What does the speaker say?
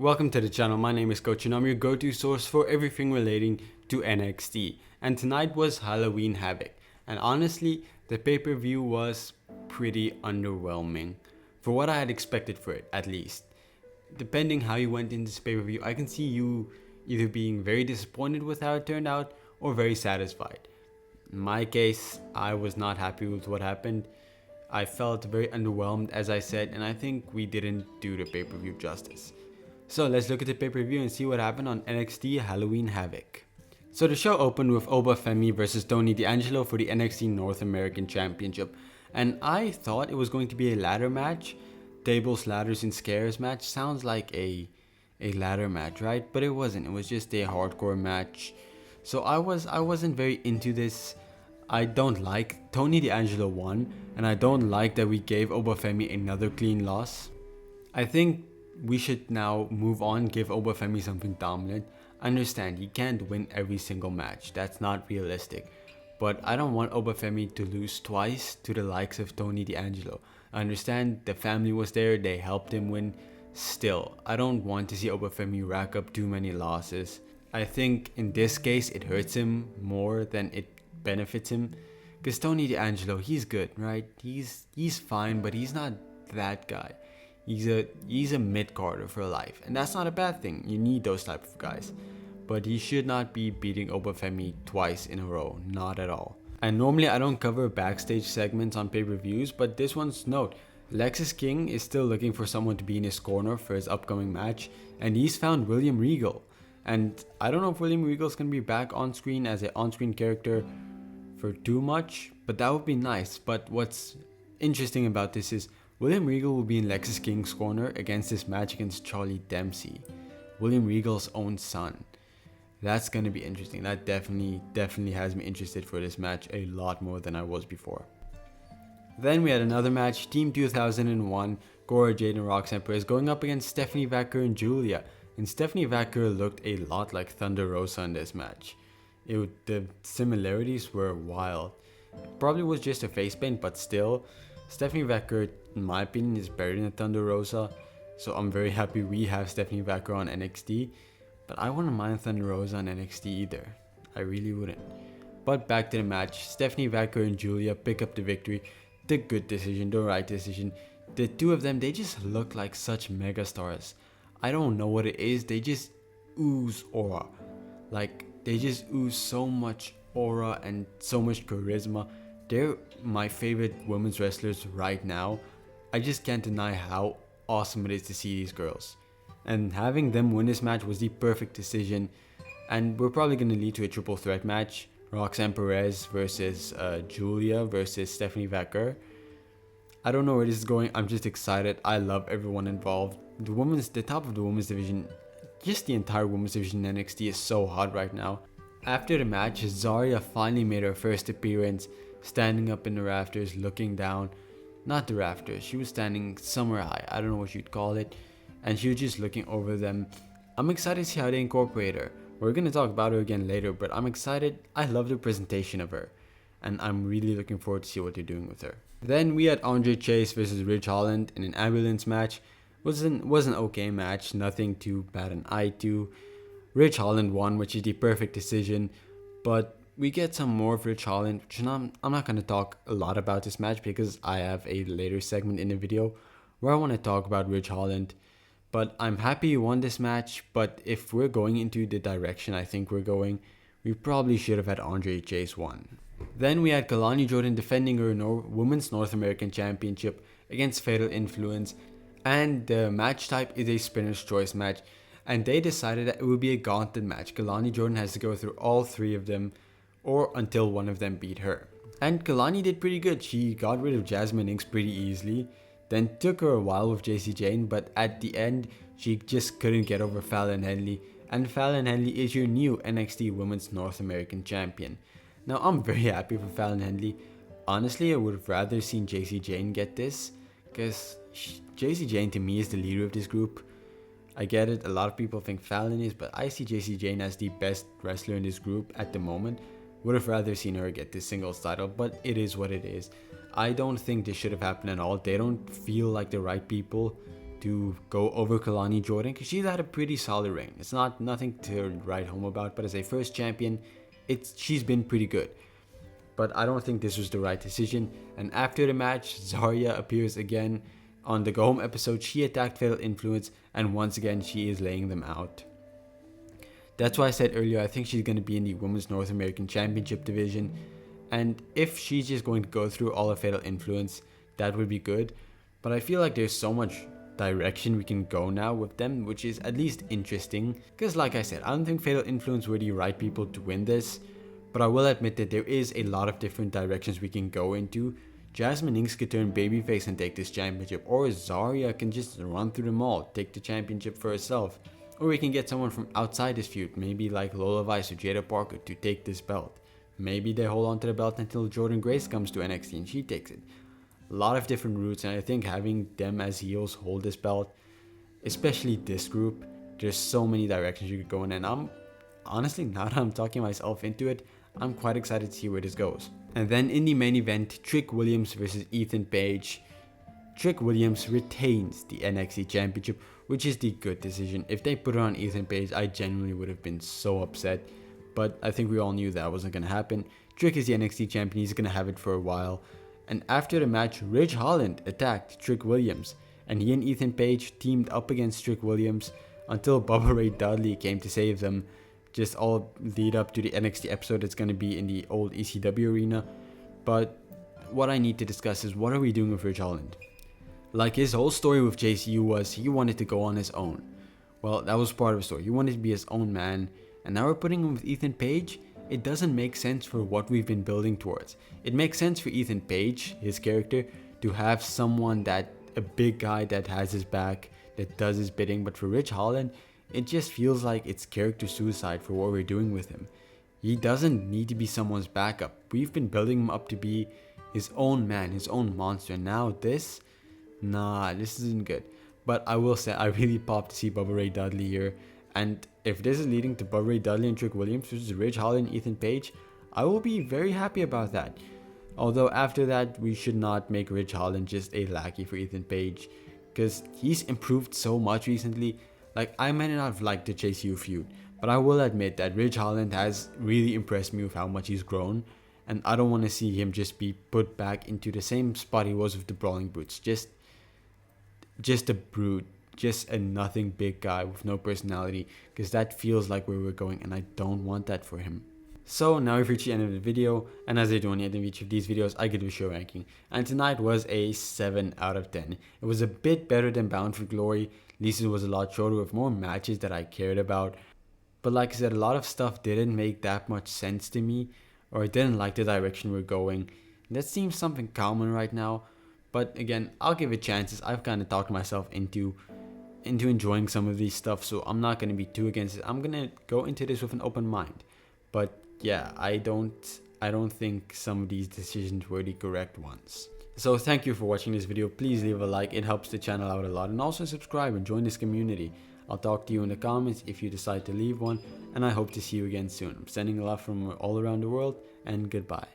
Welcome to the channel. My name is Coach and I'm your go-to source for everything relating to NXT. And tonight was Halloween Havoc. And honestly, the pay-per-view was pretty underwhelming for what I had expected for it, at least. Depending how you went into this pay-per-view, I can see you either being very disappointed with how it turned out or very satisfied. In my case, I was not happy with what happened. I felt very underwhelmed, as I said, and I think we didn't do the pay-per-view justice. So let's look at the pay-per-view and see what happened on NXT Halloween Havoc. So the show opened with Oba Femi versus Tony D'Angelo for the NXT North American Championship. And I thought it was going to be a ladder match. Tables, ladders, and scares match. Sounds like a ladder match, right? But it wasn't. It was just a hardcore match. So I wasn't very into this. I don't like Tony D'Angelo won. And I don't like that we gave Oba Femi another clean loss. I think we should now move on, give Oba Femi something dominant. I understand he can't win every single match, that's not realistic. But I don't want Oba Femi to lose twice to the likes of Tony D'Angelo. I understand the family was there, they helped him win. Still, I don't want to see Oba Femi rack up too many losses. I think in this case it hurts him more than it benefits him. Because Tony D'Angelo, he's good, right? He's fine, but he's not that guy. He's a mid-carder for life, and that's not a bad thing. You need those type of guys, but he should not be beating Oba Femi twice in a row, not at all. And normally I don't cover backstage segments on pay-per-views, but this one's note. Lexis King is still looking for someone to be in his corner for his upcoming match, and he's found William Regal. And I don't know if William Regal's gonna be back on screen as an on-screen character for too much, but that would be nice. But what's interesting about this is William Regal will be in Lexis King's corner against this match against Charlie Dempsey, William Regal's own son. That's gonna be interesting. That definitely has me interested for this match a lot more than I was before. Then we had another match, Team 2001, Cora Jade and Roxanne Perez going up against Stephanie Vaquer and Julia. And Stephanie Vaquer looked a lot like Thunder Rosa in this match. The similarities were wild. Probably was just a face paint, but still, Stephanie Vaquer, in my opinion, is better than Thunder Rosa. So I'm very happy we have Stephanie Vaquer on NXT. But I wouldn't mind Thunder Rosa on NXT either. I really wouldn't. But back to the match. Stephanie Vaquer and Julia pick up the victory. The good decision, the right decision. The two of them, they just look like such mega stars. I don't know what it is. They just ooze aura. Like, they just ooze so much aura and so much charisma. They're my favorite women's wrestlers right now. I just can't deny how awesome it is to see these girls. And having them win this match was the perfect decision. And we're probably going to lead to a triple threat match. Roxanne Perez versus Julia versus Stephanie Vaquer. I don't know where this is going. I'm just excited. I love everyone involved. The top of the women's division, just the entire women's division in NXT is so hot right now. After the match, Zarya finally made her first appearance, standing up in the rafters, looking down. Not the rafters, she was standing somewhere high, I don't know what you'd call it, and she was just looking over them. I'm excited to see how they incorporate her. We're gonna talk about her again later, but I'm excited. I love the presentation of her, and I'm really looking forward to see what they're doing with her. Then we had Andre Chase versus Ridge Holland in an ambulance match. Was an okay match, nothing too bad an eye to. Ridge Holland won, which is the perfect decision, but we get some more of Ridge Holland, which I'm not going to talk a lot about this match because I have a later segment in the video where I want to talk about Ridge Holland. But I'm happy he won this match, but if we're going into the direction I think we're going, we probably should have had Andre Chase won. Then we had Kalani Jordan defending her Women's North American Championship against Fatal Influence, and the match type is a Spinner's Choice match, and they decided that it would be a gauntlet match. Kalani Jordan has to go through all three of them, or until one of them beat her. And Kalani did pretty good. She got rid of Jasmine Inks pretty easily. Then took her a while with JC Jane, but at the end, she just couldn't get over Fallon Henley. And Fallon Henley is your new NXT Women's North American Champion. Now, I'm very happy for Fallon Henley. Honestly, I would have rather seen JC Jane get this, because JC Jane to me is the leader of this group. I get it, a lot of people think Fallon is, but I see JC Jane as the best wrestler in this group at the moment. Would have rather seen her get this singles title, but it is what it is. I don't think this should have happened at all. They don't feel like the right people to go over Kalani Jordan because she's had a pretty solid reign. It's nothing to write home about, but as a first champion, she's been pretty good. But I don't think this was the right decision. And after the match, Zarya appears again on the Go Home episode. She attacked Fatal Influence, and once again she is laying them out. That's why I said earlier I think she's going to be in the Women's North American Championship division. And if she's just going to go through all of Fatal Influence, that would be good. But I feel like there's so much direction we can go now with them, which is at least interesting. Because like I said, I don't think Fatal Influence were the right people to win this. But I will admit that there is a lot of different directions we can go into. Jasmine Inks could turn babyface and take this championship. Or Zarya can just run through them all, take the championship for herself. Or we can get someone from outside this feud, maybe like Lola Vice or Jada Parker, to take this belt. Maybe they hold on to the belt until Jordynne Grace comes to NXT and she takes it. A lot of different routes, and I think having them as heels hold this belt, especially this group, there's so many directions you could go in, and I'm honestly, now that I'm talking myself into it, I'm quite excited to see where this goes. And then in the main event, Trick Williams versus Ethan Page. Trick Williams retains the NXT Championship, which is the good decision. If they put it on Ethan Page, I genuinely would have been so upset. But I think we all knew that wasn't going to happen. Trick is the NXT champion, he's going to have it for a while. And after the match, Ridge Holland attacked Trick Williams. And he and Ethan Page teamed up against Trick Williams until Bubba Ray Dudley came to save them. Just all lead up to the NXT episode that's going to be in the old ECW arena. But what I need to discuss is, what are we doing with Ridge Holland? Like, his whole story with JCU was he wanted to go on his own. Well, that was part of the story. He wanted to be his own man. And now we're putting him with Ethan Page. It doesn't make sense for what we've been building towards. It makes sense for Ethan Page, his character, to have someone a big guy that has his back, that does his bidding. But for Ridge Holland, it just feels like it's character suicide for what we're doing with him. He doesn't need to be someone's backup. We've been building him up to be his own man, his own monster. Now this isn't good. But I will say, I really popped to see Bubba Ray Dudley here. And if this is leading to Bubba Ray Dudley and Trick Williams versus Ridge Holland and Ethan Page, I will be very happy about that. Although after that, we should not make Ridge Holland just a lackey for Ethan Page, because he's improved so much recently. Like, I might not have liked the JCU feud, but I will admit that Ridge Holland has really impressed me with how much he's grown. And I don't want to see him just be put back into the same spot he was with the Brawling Brutes. Just a brute. Just a nothing big guy with no personality, because that feels like where we're going, and I don't want that for him. So now we've reached the end of the video, and as I do on the end of each of these videos, I give a show ranking, and tonight was a 7 out of 10. It was a bit better than Bound for Glory. At least it was a lot shorter with more matches that I cared about. But like I said, a lot of stuff didn't make that much sense to me, or I didn't like the direction we're going. That seems something common right now, but again, I'll give it chances. I've kind of talked myself into enjoying some of these stuff, so I'm not going to be too against it. I'm going to go into this with an open mind. But yeah, I don't think some of these decisions were the correct ones. So thank you for watching this video. Please leave a like, it helps the channel out a lot, and also subscribe and join this community. I'll talk to you in the comments if you decide to leave one, and I hope to see you again soon. I'm sending love from all around the world, and goodbye.